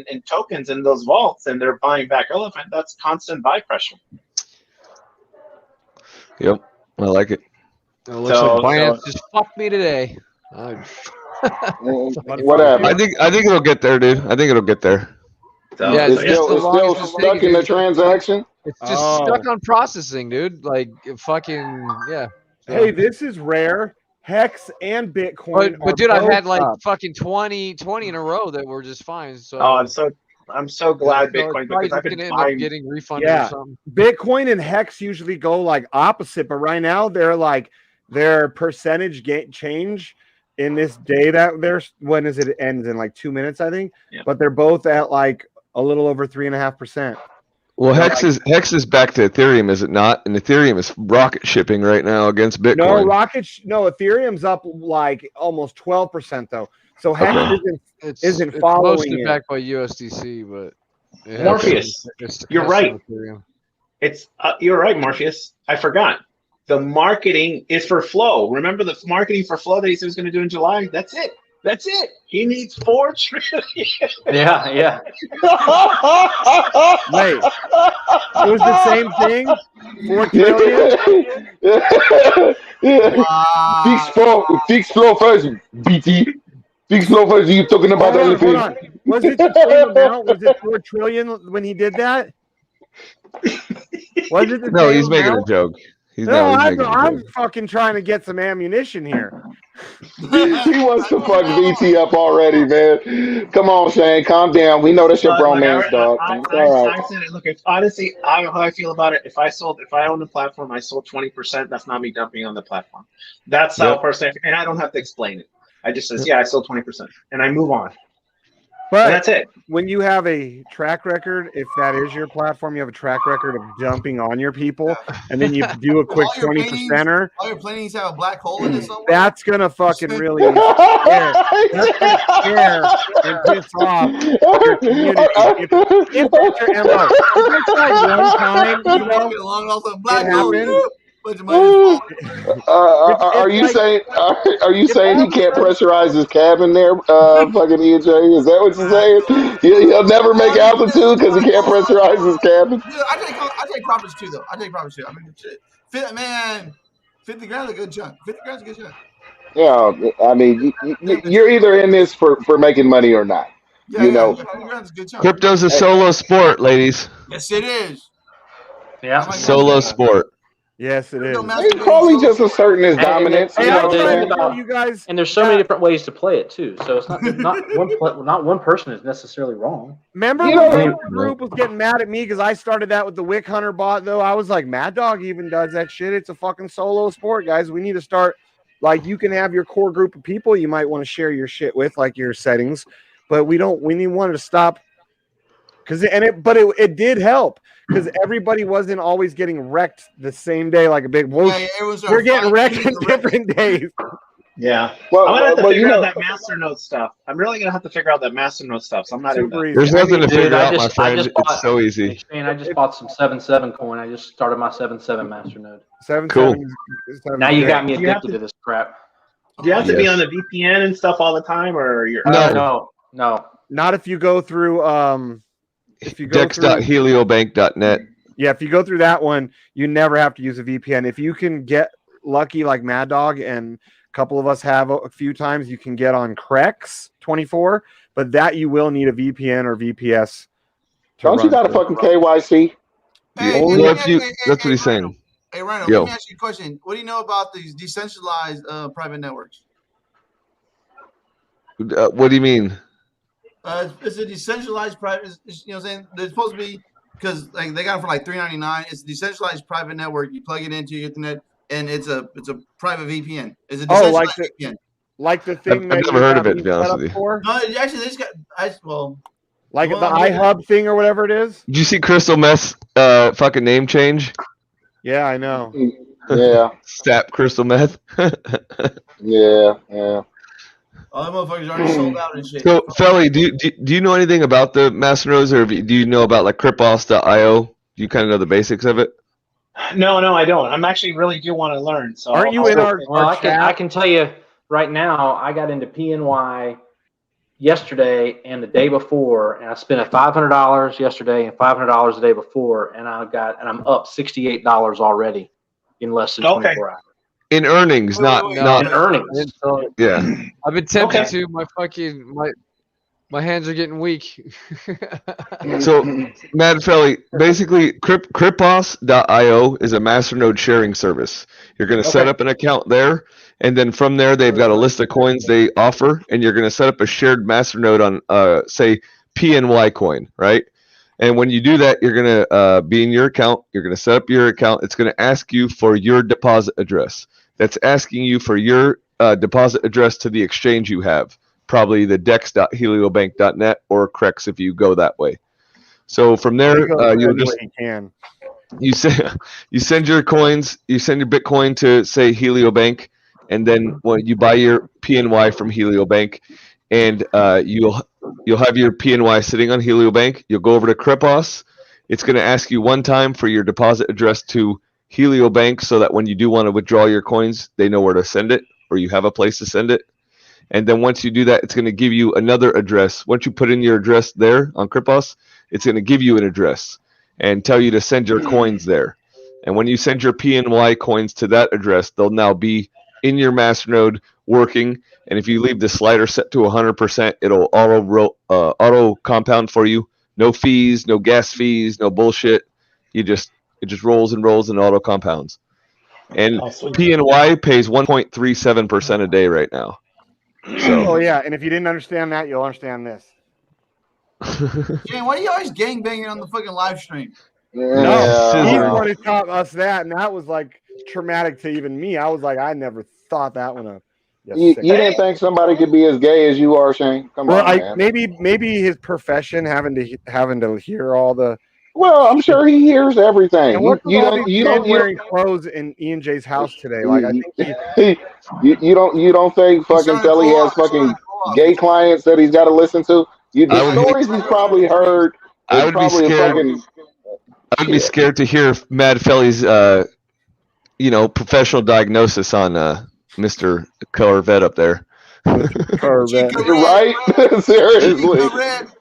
in tokens in those vaults, and they're buying back Elephant. That's constant buy pressure. Yep, I like it. It looks like Binance just fucked me today. What happened? I think it'll get there, dude. I think it'll get there. So, it's still stuck in the transaction. It's just stuck on processing, dude. Like fucking Hey, this is rare. HEX and Bitcoin. But dude, I've had like fucking 20 in a row that were just fine. So I'm so glad Bitcoin, because I've been getting refunded or something. Bitcoin and HEX usually go like opposite, but right now they're like their percentage change in this day that there's it ends in like 2 minutes, I think. Yeah. But they're both at like a little over 3.5%. Well, HEX is back to Ethereum, is it not? And Ethereum is rocket shipping right now against Bitcoin. Ethereum's up like almost 12% though. So HEX isn't following it's mostly it. backed by USDC, but Morpheus, you're right. It's you're right, Morpheus. I forgot. The marketing is for Flow. Remember the marketing for Flow that he said he was going to do in July? That's it. That's it. He needs $4 trillion. Yeah. Wait, it was the same thing. 4 trillion. Fix flow first, BT. Fix flow first. You talking about Hold anything? on. Was it the same amount? Was it 4 trillion when he did that? Was it the No, same he's making a amount? joke. He's I'm fucking trying to get some ammunition here. He wants to fuck BT up already, man. Come on, Shane, calm down. We know that's your bromance, dog. It's all right. I said it. Look, honestly, I don't know how I feel about it. If I own the platform, I sold 20%. That's not me dumping on the platform. That's how personally, and I don't have to explain it. I just says, yeah, I sold 20%, and I move on. But and that's it. When you have a track record, if that is your platform, you have a track record of dumping on your people, and then you do a quick 20%er. All your paintings have a black hole in it somewhere. That's gonna fucking really scare. That's gonna scare and piss off your community. If that's your MO, if it's like one time, you know, black it hole. happened. Are you saying he can't pressurize his cabin there, fucking EJ? Is that what you're saying? He'll never make altitude because he can't pressurize his cabin. Yeah, I take profits too, though. I take profits too. I mean, shit. Man, 50 grand is a good chunk. 50 grand is a good chunk. Yeah, I mean, you're either in this for making money or not. Yeah, you know, 50 grand is a good chunk. Crypto's a solo sport, ladies. Yes, it is. Yeah, solo sport. Yes, it is. He's probably just asserting his dominance. Hey, you know? about you guys. And there's so many different ways to play it too. So it's not one person is necessarily wrong. Remember when the group was getting mad at me because I started that with the Wick Hunter bot, though? I was like, Mad Dog even does that shit. It's a fucking solo sport, guys. We need to start, like, you can have your core group of people you might want to share your shit with, like your settings, but we wanted to stop. It did help because everybody wasn't always getting wrecked the same day like a big wolf. We're getting wrecked in different days. Yeah. I'm gonna have to figure out that masternode stuff. I'm really gonna have to figure out that masternode stuff. So I'm not in that. There's nothing to figure out, my friend. It's so easy. And I just bought some 7.7 coin. I just started my 7.7 masternode. 7.7. Now you got me addicted to this crap. Do you have to be on the VPN and stuff all the time, or you're no. Not if you go through dex.heliobank.net. Yeah, if you go through that one, you never have to use a VPN. If you can get lucky like Mad Dog and a couple of us have a few times, you can get on HEX 24, but that you will need a VPN or VPS. Don't you got a fucking KYC? That's what he's saying. Hey, Rhino, let me ask you a question. What do you know about these decentralized private networks? What do you mean? It's a decentralized private. You know what I'm saying? They're supposed to be because like they got it for like $3.99. It's a decentralized private network. You plug it into your internet, and it's a private VPN. It's a decentralized VPN. Like the thing I've never heard of it. To be honest with you. No, actually, they just got like the iHub thing or whatever it is. Did you see Crystal Meth's fucking name change? Yeah, I know. Yeah. Stap Crystal Meth. Yeah. All the motherfuckers already sold out and shit. So, Felly, do you know anything about the masternodes, or do you know about like cryptos.io? Do you kind of know the basics of it? No, I don't. I'm actually really do want to learn. So aren't you in our chat? I can tell you right now. I got into PNY yesterday and the day before, and I spent $500 yesterday and $500 the day before, and I'm up $68 already in less than 24 hours. In earnings, not in earnings. Yeah, I've been tempted to. My hands are getting weak. So, Mad Felly, basically, Cryptos.io is a masternode sharing service. You're going to set up an account there, and then from there, they've got a list of coins they offer, and you're going to set up a shared masternode on, say, PNY coin, right? And when you do that, you're going to be in your account. You're going to set up your account. It's going to ask you for your deposit address. That's asking you for your deposit address to the exchange you have, probably the dex.heliobank.net or HEX if you go that way. So from there, you send your coins, you send your Bitcoin to say Heliobank, and then when you buy your PNY from Heliobank, and you'll have your PNY sitting on Heliobank. You'll go over to Cryptos. It's going to ask you one time for your deposit address to Heliobank so that when you do want to withdraw your coins, they know where to send it, or you have a place to send it. And then once you do that, it's going to give you another address. Once you put in your address there on Kripos, it's going to give you an address and tell you to send your coins there. And when you send your PNY coins to that address, they'll now be in your masternode working. And if you leave the slider set to 100%, it'll auto compound for you. No fees, no gas fees, no bullshit. It just rolls and rolls and auto compounds. And PNY pays 1.37% a day right now. So. Oh yeah, and if you didn't understand that, you'll understand this. Jane, why are you always gangbanging on the fucking live stream? No, he's the one who taught us that, and that was like traumatic to even me. I was like, I never thought that one up. You didn't think somebody could be as gay as you are, Shane? Come on, man. Maybe his profession having to hear all the. Well, I'm sure he hears everything. And you don't wearing clothes in Ian J's house today. Like I think you don't think fucking Telly has fucking gay clients that he's got to listen to? The stories he's probably heard. I would be scared. I would be scared to hear Mad Felly's, professional diagnosis on Mr. Corvette up there. Corvette, right? Seriously.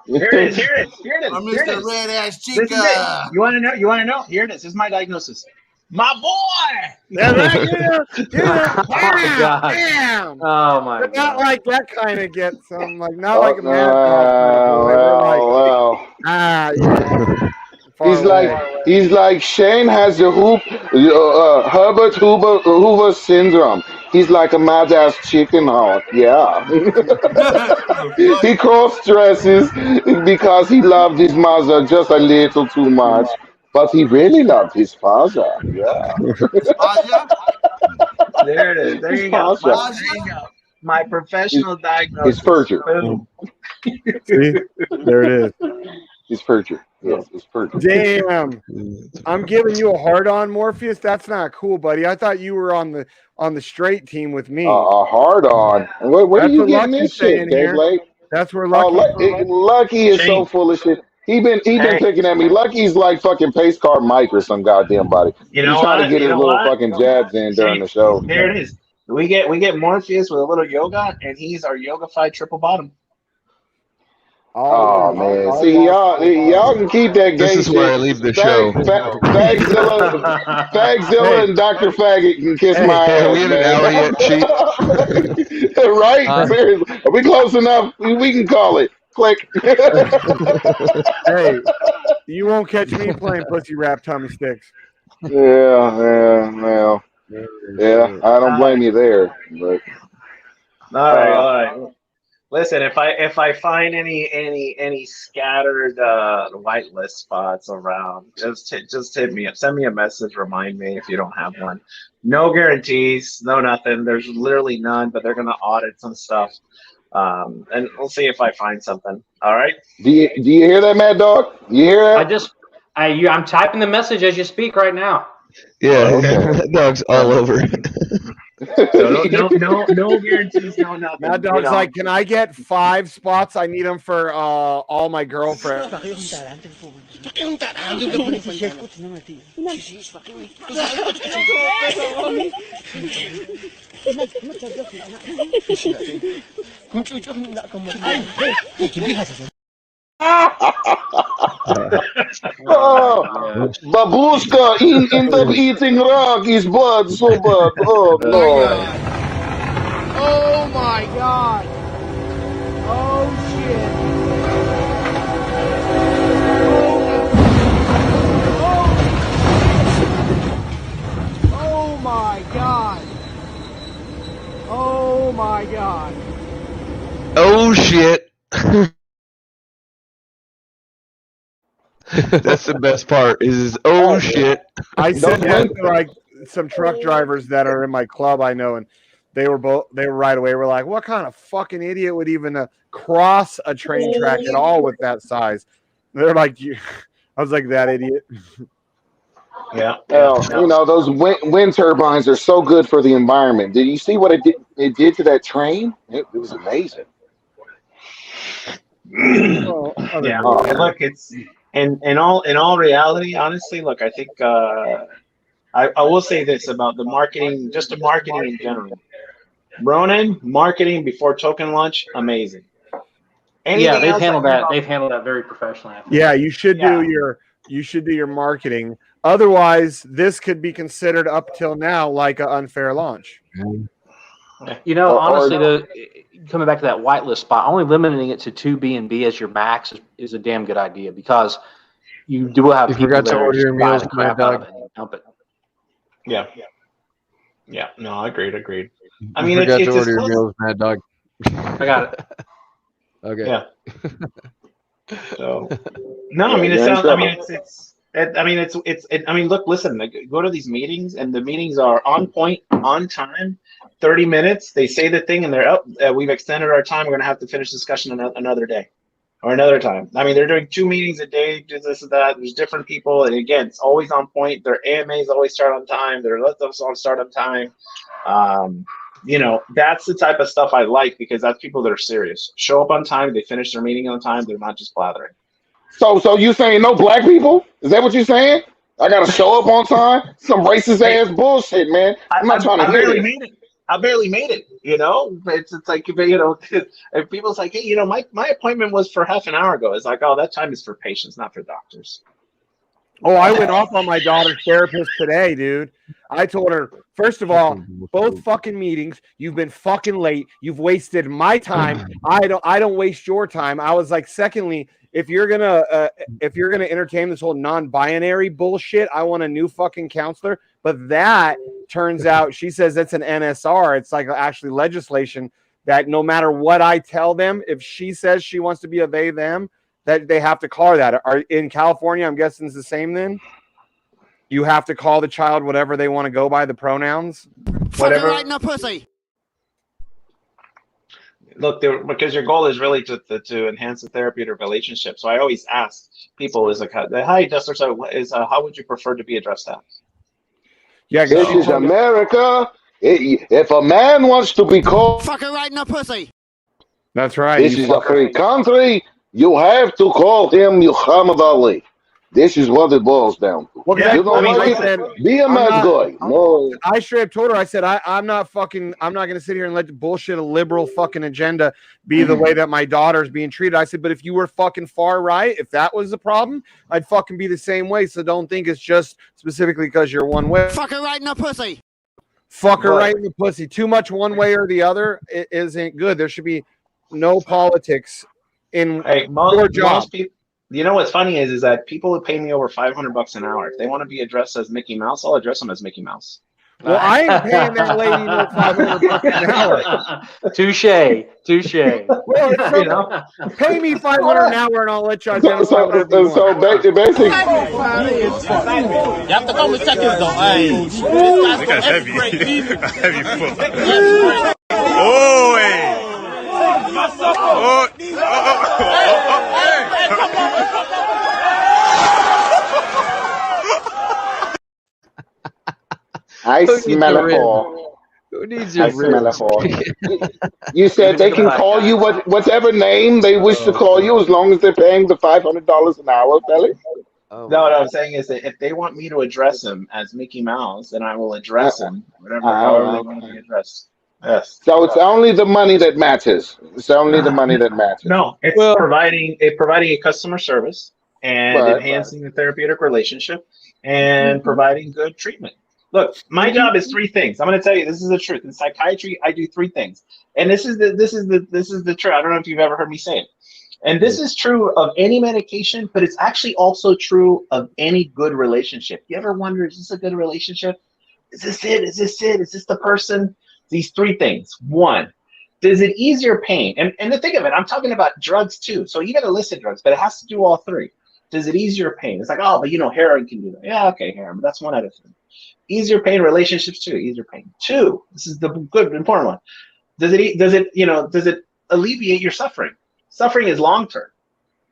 Here it is. Here it is. Mr. Red Ass Chica. You want to know? Here it is. This is my diagnosis. My boy. Yeah. Damn. Oh my God. Not like that kind of gets some like not like a mad He's like Shane has the Herbert Hoover syndrome. He's like a mad ass chicken heart. Yeah. He cross dresses because he loved his mother just a little too much. But he really loved his father. Yeah. There it is. There you go. My professional diagnosis. It's perjury. See? There it is. It's perjury. Yes, it's perjury. Damn. I'm giving you a hard on, Morpheus. That's not cool, buddy. I thought you were on the straight team with me. A hard on. Where are you getting this shit, Dave Blake? That's where Lucky. Lucky is so full of shit. He been picking at me. Lucky's like fucking pace car Mike or some goddamn body. He's trying to get his little fucking jabs in during the show. There it is. We get Morpheus with a little yoga, and he's our yoga-fied triple bottom. Oh man! See y'all can keep that gay. This is where I leave the show. Fagzilla and Dr. Faggot can kiss my ass. Are we in an hour yet, Chief? Right? Seriously, are we close enough? We can call it. Click. Hey, you won't catch me playing pussy rap tummy sticks. Yeah. I don't blame you there. But all right. Listen, if I find any scattered whitelist spots around, just hit me up. Send me a message. Remind me if you don't have one. No guarantees, no nothing. There's literally none, but they're gonna audit some stuff. And we'll see if I find something. All right. Do you hear that, Mad Dog? You hear that? I'm typing the message as you speak right now. Yeah, Mad Dog's all over. So no guarantees, no nothing. Mad Dog's like, can I get 5 spots? I need them for all my girlfriends. Babushka end up eating rock. His blood so bad. Oh no! Oh my god! Oh shit! Oh my god! Oh my god! Oh shit! That's the best part. Is shit. I said that to like some truck drivers that are in my club I know, and they were right away. We're like, what kind of fucking idiot would even cross a train track at all with that size? They're like, I was like, that idiot. Yeah. Well, those wind turbines are so good for the environment. Did you see what it did to that train? It was amazing. Yeah. Look, it's in all reality, honestly. Look, I think I will say this about the marketing, just the marketing in general. Ronan, marketing before token launch, amazing. Yeah, they've handled that. They've handled that very professionally. I think. Yeah, you should do your marketing. Otherwise, this could be considered up till now like an unfair launch. You know, honestly, coming back to that whitelist spot, only limiting it to 2 B&B as your max is a damn good idea, because you do have people forgot that to are order just your buying meals, the crap Mad out Dog. of it and dump it. Yeah. No, agreed. I You mean, forgot it's to order your close. meals, Mad Dog. I got it. Okay. Yeah. So no, I mean, it sounds. I mean, I mean, look, listen. Like, go to these meetings, and the meetings are on point, on time, 30 minutes. They say the thing, and they're up. We've extended our time. We're gonna have to finish discussion another day, or another time. I mean, they're doing 2 meetings a day, do this and that. There's different people, and again, it's always on point. Their AMAs always start on time. Their let's all start on time. You know, that's the type of stuff I like, because that's people that are serious. Show up on time. They finish their meeting on time. They're not just blathering. So you saying no black people? Is that what you're saying? I gotta show up on time? Some racist ass bullshit, man. I'm not trying to I hear barely this. made it. I barely made it. You know, it's like, you know, if people's like, hey, you know, my appointment was for half an hour ago. It's like, oh, that time is for patients, not for doctors. Oh, I went off on my daughter's therapist today, dude. I told her, first of all, both fucking meetings, you've been fucking late. You've wasted my time. I don't waste your time. I was like, secondly, if you're gonna entertain this whole non-binary bullshit, I want a new fucking counselor. But that turns out, she says that's an NSR. It's like actually legislation that no matter what I tell them, if she says she wants to be a they them, that they have to call her that. Are in California, I'm guessing it's the same then? You have to call the child whatever they want to go by, the pronouns? Whatever. Right in the pussy. Look, because your goal is really to enhance the therapeutic relationship. So I always ask people, is like, hi, Dustin, how would you prefer to be addressed at? Yeah, this is America. If a man wants to be called, fuck her right in the pussy. That's right. This is a free country. You have to call him Muhammad Ali. This is what it boils down to. Well, you don't like it? Be a mad guy. No. I straight up told her, I said, I'm not going to sit here and let the bullshit, a liberal fucking agenda be the way that my daughter's being treated. I said, but if you were fucking far right, if that was the problem, I'd fucking be the same way. So don't think it's just specifically because you're one way. Fuck her right in the pussy. Fuck her right in the pussy. Too much one way or the other isn't good. There should be no politics in your job. Most people, you know what's funny is that people who pay me over $500 an hour, if they want to be addressed as Mickey Mouse, I'll address them as Mickey Mouse. Well, I ain't paying that lady no $500 an hour. Touche. Well, you know, pay me $500 an hour and I'll let you identify whatever you want. So basically, You have to come with seconds though. Hey, this guy's heavy. Heavy foot. Oh, hey. I smell a whore. Who needs your I smell a whore. You said they can call you whatever name they wish to call you as long as they're paying the $500 an hour, Belly. No, what I'm saying is that if they want me to address him as Mickey Mouse, then I will address him however they want to be addressed. Yes. So it's only the money that matters. It's only the money that matters. No, it's providing a customer service and enhancing the therapeutic relationship and providing good treatment. Look, my job is 3 things. I'm going to tell you, this is the truth. In psychiatry, I do 3 things, and this is the truth. I don't know if you've ever heard me say it. And this is true of any medication, but it's actually also true of any good relationship. You ever wonder, is this a good relationship? Is this it? Is this it? Is this the person? These 3 things. 1, does it ease your pain? And to think of it, I'm talking about drugs too. So you got to list drugs, but it has to do all 3. Does it ease your pain? It's like, oh, but you know, heroin can do that. Yeah, okay, heroin, but that's 1 out of 3. Ease your pain, relationships too. Ease your pain. 2, this is the good, important one. Does it alleviate your suffering? Suffering is long term.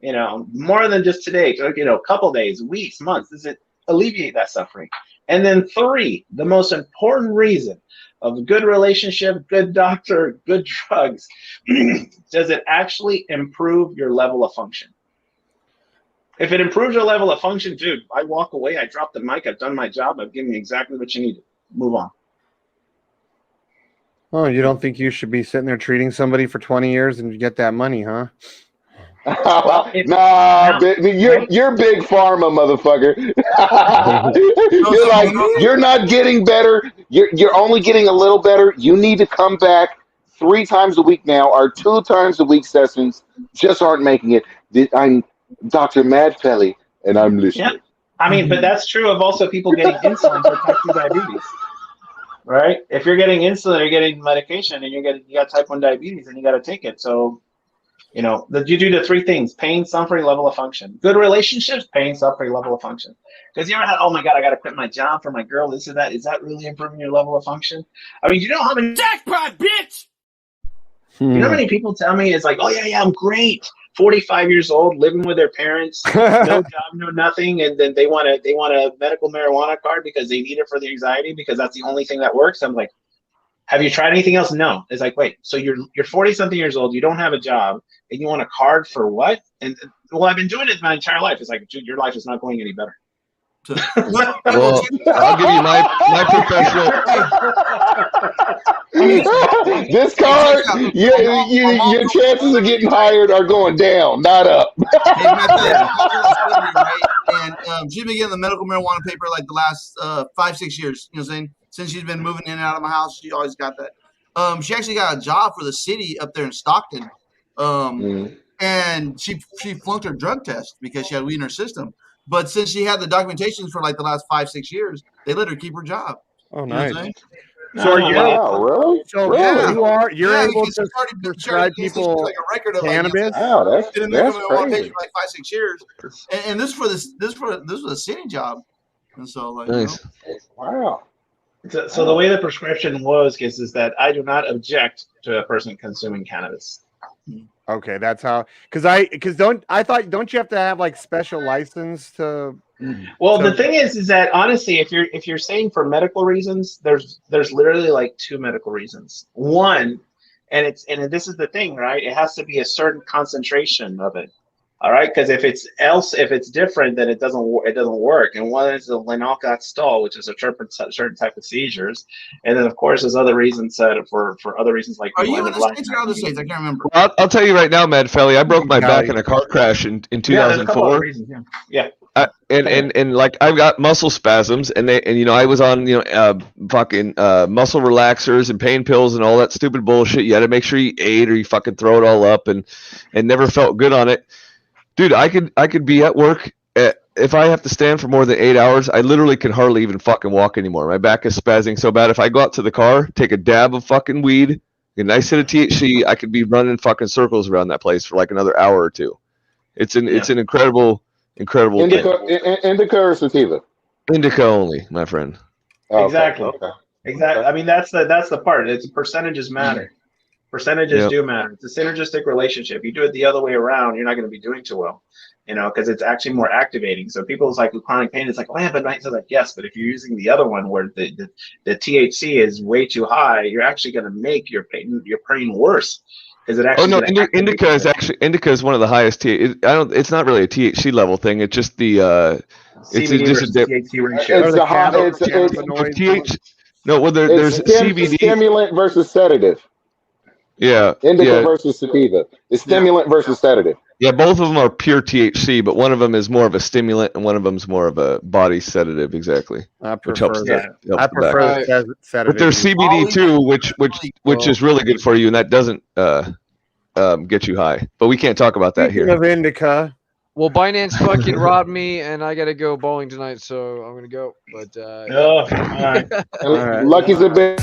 You know, more than just today. You know, a couple days, weeks, months. Does it alleviate that suffering? And then 3, the most important reason of a good relationship, good doctor, good drugs, does it actually improve your level of function? If it improves your level of function, dude, I walk away. I drop the mic. I've done my job. I've given you exactly what you needed. Move on. Oh, you don't think you should be sitting there treating somebody for 20 years and you get that money, huh? Well, you're big pharma, motherfucker. You're like, you're not getting better. You're only getting a little better. You need to come back 3 times a week now. Our 2 times a week sessions just aren't making it. I'm Dr. Madfelly, and I'm listening. Yeah, I mean, but that's true of also people getting insulin for type 2 diabetes, right? If you're getting insulin, you're getting medication, and you got type 1 diabetes, and you got to take it. So, you know, you do the 3 things: pain, suffering, level of function. Good relationships, pain, suffering, level of function. Because you ever had, oh my God, I got to quit my job for my girl, this or that. Is that really improving your level of function? I mean, you know how many jackpot, bitch? You know how many people tell me it's like, oh yeah, I'm great. 45 years old, living with their parents, no job, no nothing, and then they want a medical marijuana card because they need it for the anxiety because that's the only thing that works. I'm like, have you tried anything else? No. It's like, wait, so you're 40-something years old, you don't have a job, and you want a card for what? And well, I've been doing it my entire life. It's like, dude, your life is not going any better. Well, I'll give you my professional. This card, your chances of getting hired are going down, not up. And she's been getting the medical marijuana paper like the last 5-6 years. You know what I'm saying? Since she's been moving in and out of my house, she always got that. She actually got a job for the city up there in Stockton. And she flunked her drug test because she had weed in her system. But since she had the documentation for like the last 5-6 years, they let her keep her job. Oh, You know what I'm nice. saying? So are you? Wow, really? So Really? you're able because to she already prescribe people like a record of cannabis? Wow, that's been in the marijuana crazy. page for like 5-6 years, and this was a city job, and so like Nice. Wow. So the way the prescription was is that I do not object to a person consuming cannabis. Okay, that's how. Don't you have to have like special license to? Well, the thing is that honestly, if you're saying for medical reasons, there's literally like 2 medical reasons. One, and this is the thing, right? It has to be a certain concentration of it. All right, because if it's different, then it doesn't work. And one is the Lennox-Gastaut, which is a certain type of seizures, and then of course there's other reasons for other reasons like. Are you in the States or out of the States? I can't remember. I'll tell you right now, Mad Felly, I broke my back in a car crash in 2004. Yeah. And like I've got muscle spasms, and I was on fucking muscle relaxers and pain pills and all that stupid bullshit. You had to make sure you ate or you fucking throw it all up, and never felt good on it. Dude, I could be at work. If I have to stand for more than 8 hours, I literally can hardly even fucking walk anymore. My back is spazzing so bad. If I go out to the car, take a dab of fucking weed, a nice hit of THC, I could be running fucking circles around that place for like another hour or 2. It's an incredible Indica or sativa? Indica only, my friend. Oh, exactly. Okay. Exactly. I mean, that's the part. It's percentages matter. Percentages do matter. It's a synergistic relationship. You do it the other way around, you're not going to be doing too well, because it's actually more activating. So people's like with chronic pain, it's like, oh, I have a night. So like, yes, but if you're using the other one where the THC is way too high, you're actually going to make your pain worse. Is it actually? Oh no, indica is one of the highest. It's not really a THC level thing. It's just the CBD versus THC ratio. It's the high. No, well, there's CBD stimulant versus sedative. Yeah. Indica versus sativa. It's stimulant versus sedative. Yeah, both of them are pure THC, but one of them is more of a stimulant and one of them is more of a body sedative. Exactly. Which helps I prefer sedative. But there's CBD too, which is really good for you, and that doesn't get you high. But we can't talk about that here. Of indica. Well, Binance fucking robbed me, and I gotta go bowling tonight, so I'm gonna go. But all right. Lucky's a bit.